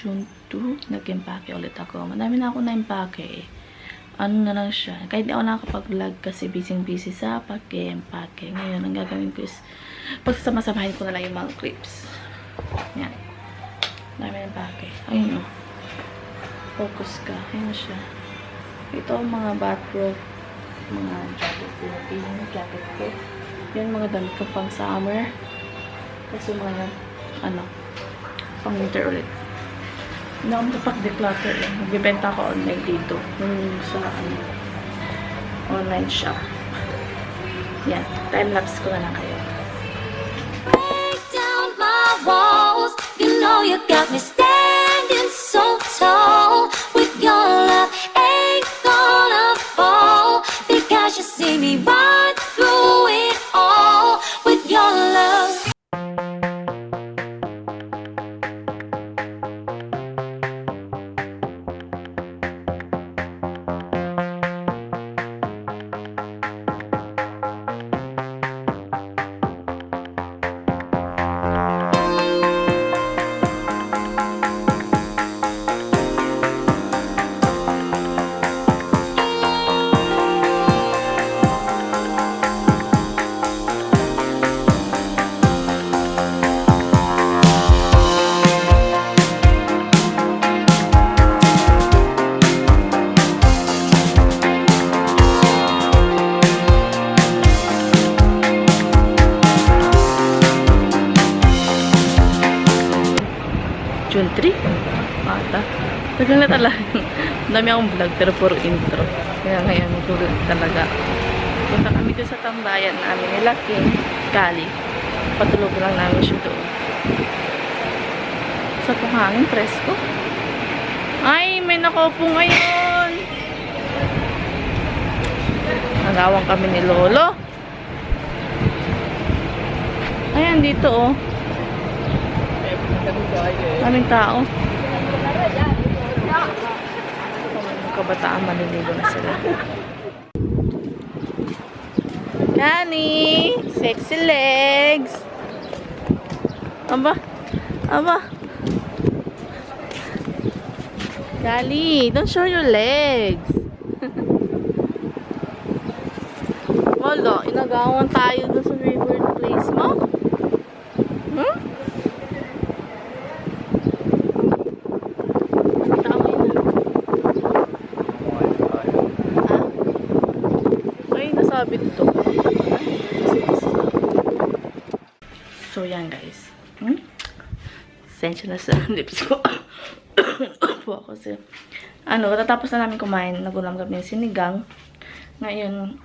June 2, nag-impake ulit ako. Madami na ako na-impake eh. Ano na lang siya. Kahit di ako nakakapag-vlog kasi busy sa pag-impake. Ngayon, ang gagawin ko is pagsasama-samahin ko na lang yung mga clips. Yan. Dami na impake. Ayun o. Focus ka. Ayun na siya. Ito ang mga bathrobe. Mga jacket ko. Yung jacket ko. Yan mga damit ko pang summer. Kasi mga yan, pang winter ulit. Hindi ako makapag-declutter eh. Magbibenta ako online dito. Sa online shop. Yan. Time-lapse ko na lang kayo. Break down my walls. You know you got me standing so tall. With your love ain't gonna fall. Because you see me right through it all. With your love. June 3? Bata. Tagal na talaga. Dami akong vlog pero puro intro. Kaya ngayon, tulog talaga. Punta kami doon sa tambayan namin nila King Kali. Patulog lang namin siya doon. Sa hangin, presko. Ay, may nakaupo ngayon. Nagawang kami ni Lolo. Ayan, dito oh. Daming tao. Kabataan, maliligo na sila. Kani! Sexy legs! Aba! Aba! Kali! Don't show your legs! Wala, inagawan tayo dun sa favorite place mo? Hmm? Sabit to. So, yan guys. Sensya na sa lips ko. Po ako kasi. Tatapos na namin kumain. Nagulam kami ng sinigang. Ngayon,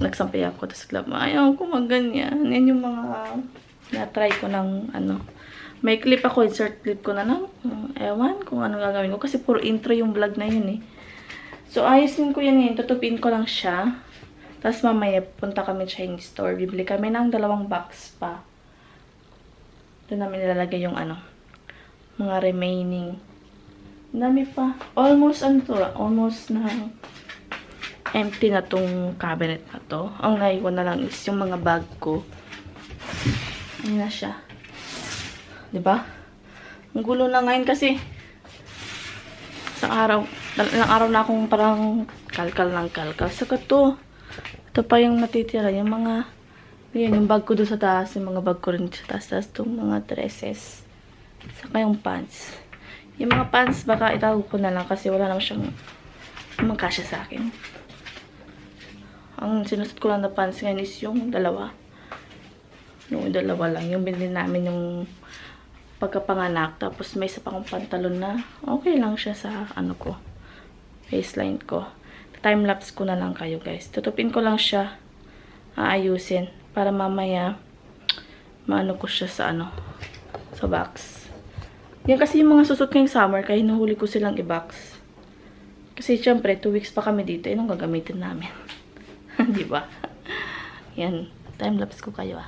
nagsampay ako. Tapos ayaw ko ganyan. Yan yung mga na-try ko ng may clip ako. Insert clip ko na lang. Ewan kung ano gagawin ko. Kasi puro intro yung vlog na yun eh. So, ayusin ko yan ngayon. Tutupin ko lang siya. Tapos mamaya, punta kami Chinese store. Bibili kami ng 2 box pa. Doon namin nilalagay yung mga remaining. Dami pa. Almost almost na empty na tong cabinet na to. Ang naiwan na lang is yung mga bag ko. Ayan na siya. Diba? Ang gulo na ngayon kasi ilang araw na akong parang kalkal ng kalkal. Saka to. Ito pa yung natitira. Yung mga, yung bag ko doon sa taas. Yung mga bag ko rin sa taas. Tapos itong mga dresses. Saka yung pants. Yung mga pants, baka itago ko na lang kasi wala naman siyang magkasya sa akin. Ang sinusot ko lang na pants ngayon is yung 2. Yung 2 lang. Yung binili namin yung pagkapanganak. Tapos may isa pa akong pantalon na okay lang siya sa ko. Baseline ko. Time-lapse ko na lang kayo guys. Tutupin ko lang siya. Aayusin. Para mamaya maano ko siya sa sa box. Yan kasi yung mga susot ngayong summer. Kaya hinuhuli ko silang i-box. Kasi syempre 2 weeks pa kami dito. Yan ang gagamitin namin. Diba? Yan. Time-lapse ko kayo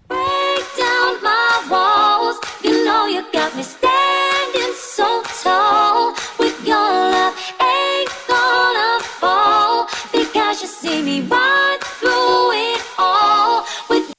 Break down my walls. You know you got me standing so tall. With your love ain't gonna fall. Because you see me right through it all. With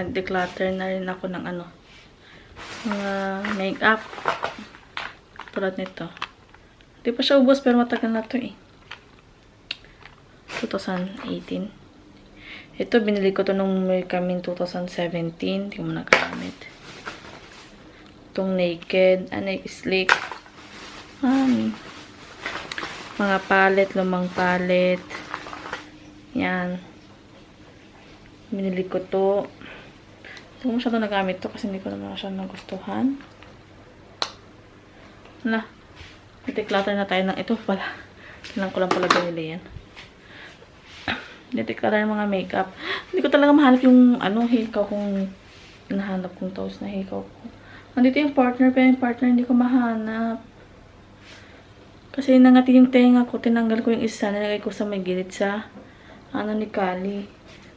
nag-declutter na rin ako ng ano, mga makeup. Tulad nito. Di pa siya ubos pero matagal na to eh. 2018. Ito, binili ko to nung may kami 2017. Hindi ko mo nagamit. Itong Naked. Naked Sleek. Mga palette, lumang palette. Yan. Binili ko to. Hindi ko masyado nagamit to kasi hindi ko naman masyado nagustuhan. Na. Declutter na tayo ng ito pala. Kailangan ko lang pala binili yan. Declutter ng mga makeup. Hindi ko talaga mahanap yung ano, hikaw kung nahanap kong toast na hikaw ko. Nandito yung partner, pero yung partner hindi ko mahanap. Kasi nangati yung tenga ko, tinanggal ko yung isa, nilagay ko sa may gilid sa ano ni Kali.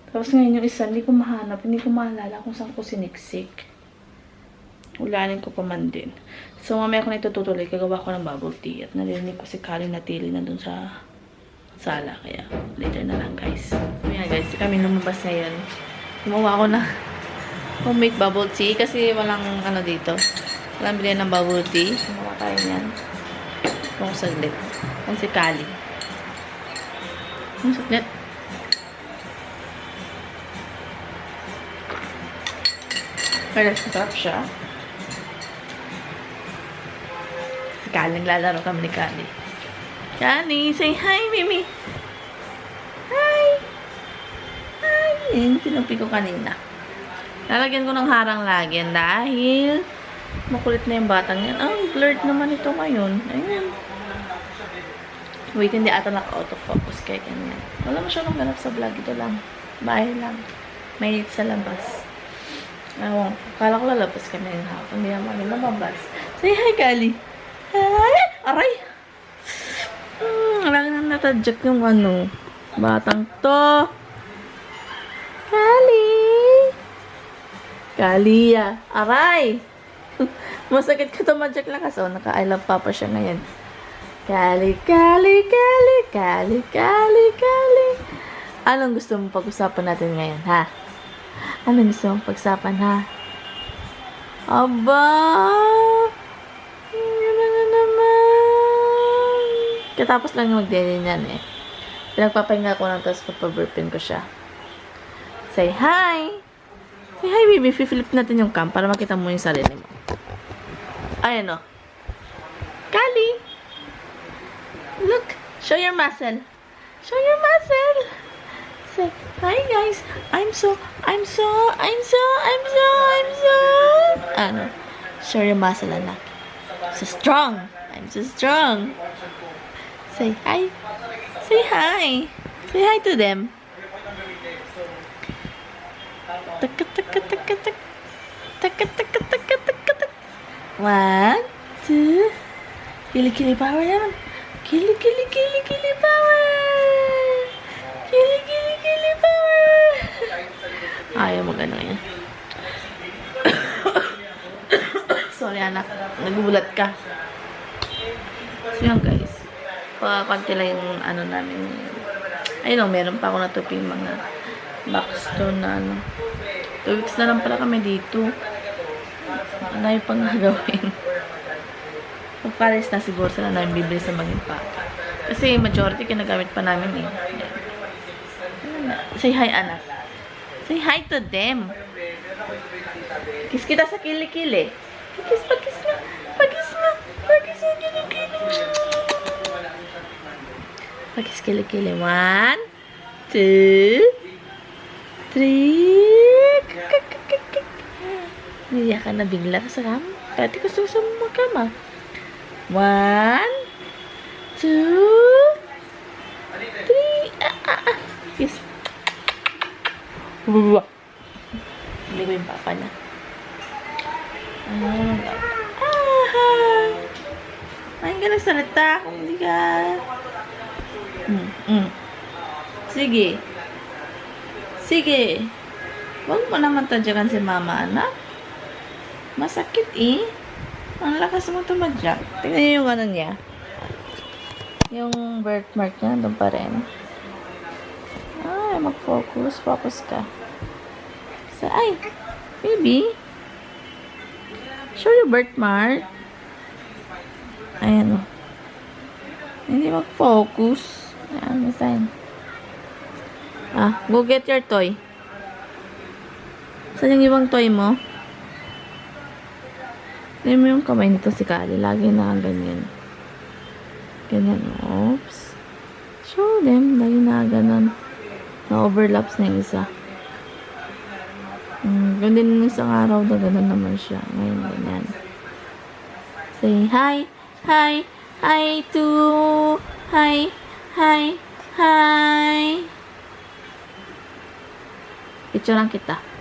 Tapos ngayon yung isa, hindi ko mahanap, hindi ko maalala kung saan ko siniksik. Ulanin ko pa man din. So mamaya ko na itutuloy, kagawa ko ng bubble tea. At narinig ko si Kali na tili na dun sa sala. Kaya later na lang guys. So yan guys, kami lumabas ngayon. Gumawa ko na homemade bubble tea kasi walang ano dito. Walang bilhin ng bubble tea. Gumawa tayo niyan. Kung saglit. Ang si Kali. Ang saglit. Pero sarap siya. Si Kali, naglalaro kami ni Kali. Kali, say hi, Mimi. Hi. Hi. Yan, tinupi ko kanina. Lalagyan ko ng harang lagyan dahil makulit na yung batang yan. Ang blurred naman ito ngayon. Ayan. Wait, hindi ata naka-autofocus kaya ganyan. Wala masyadong ganap sa vlog. Ito lang. Bahay lang. May sa labas. Ewan. Kala ko lalabas kami ng hapon. Hindi naman kami lumabas. Say hi, Kali. Hi! Aray! Wala na natadyak yung ano. Batang to. Kali! Kaliya. Aray! Masakit ka tumadyak lang kasi. Naka-I love Papa siya ngayon. Kali, Kali, Kali, Kali, Kali, Kali. Anong gusto mong pag-usapan natin ngayon, ha? Anong gusto mong pag-usapan, ha? Aba! Yun na naman. Katapos lang yung mag-deli niyan, eh. Pinagpapahinga ko lang, tapos papaburpin ko siya. Say hi! Say hi, baby. Flip natin yung cam para makita mo yung sarili mo. Ayan, o. Kali! Look! Show your muscle. Show your muscle! Say, hi guys! I'm so... Ano? Show your muscle, anak. So strong! I'm so strong! Say hi! Say hi! Say hi to them! Taka taka taka taka. Taka taka taka taka taka. 1, 2. Kili-kili power naman. Kili-kili power. Kili-kili power. Ayaw mo gano'n yan. Sorry anak. Nagulat ka. So yan guys. Pagkakanti lang yung ano namin. Ayun o, meron pa ako natuping mga backstone na ano. 2 weeks na lang pala kami dito. Ano yung pang gagawin? Pagpalis na siguro sila namin bibili sa maging paka. Kasi majority kinagamit pa namin eh. Say hi anak. Say hi to them. Kiss kita sa kilikili. Pagkis mo. Pagkis mo. Pagkis mo kilikili. Pagkis kilikili. 1, 2, 3. Niya ka na bigla sa kama. Pati gusto sa magkama. 1, 2, 3. Kiss. Hindi ko yung papa na. Ayun ka nagsalita. Hindi ka. Sige. Sige. Huwag mo naman tadyakan si mama, anak. Masakit eh. Ang lakas mo tumadyak. Tingnan niyo yung ano niya. Yung birthmark niya, doon pa rin. Ay, mag-focus. Focus ka. Ay! Baby? Show your birthmark. Ayan o. Hindi mag-focus. Ayan, sign. Go get your toy. Saan yung ibang toy mo? Tignan mo yung kamay nito si Kali. Lagi na ganyan. Ganyan. Oops. Show them. Lagi na ganun. Na-overlaps na yung isa. Ganun yung isang araw na ganun naman siya. Ngayon, ganyan. Say hi. Hi. Hi to. Hi. Hi. Hi. Picturean kita.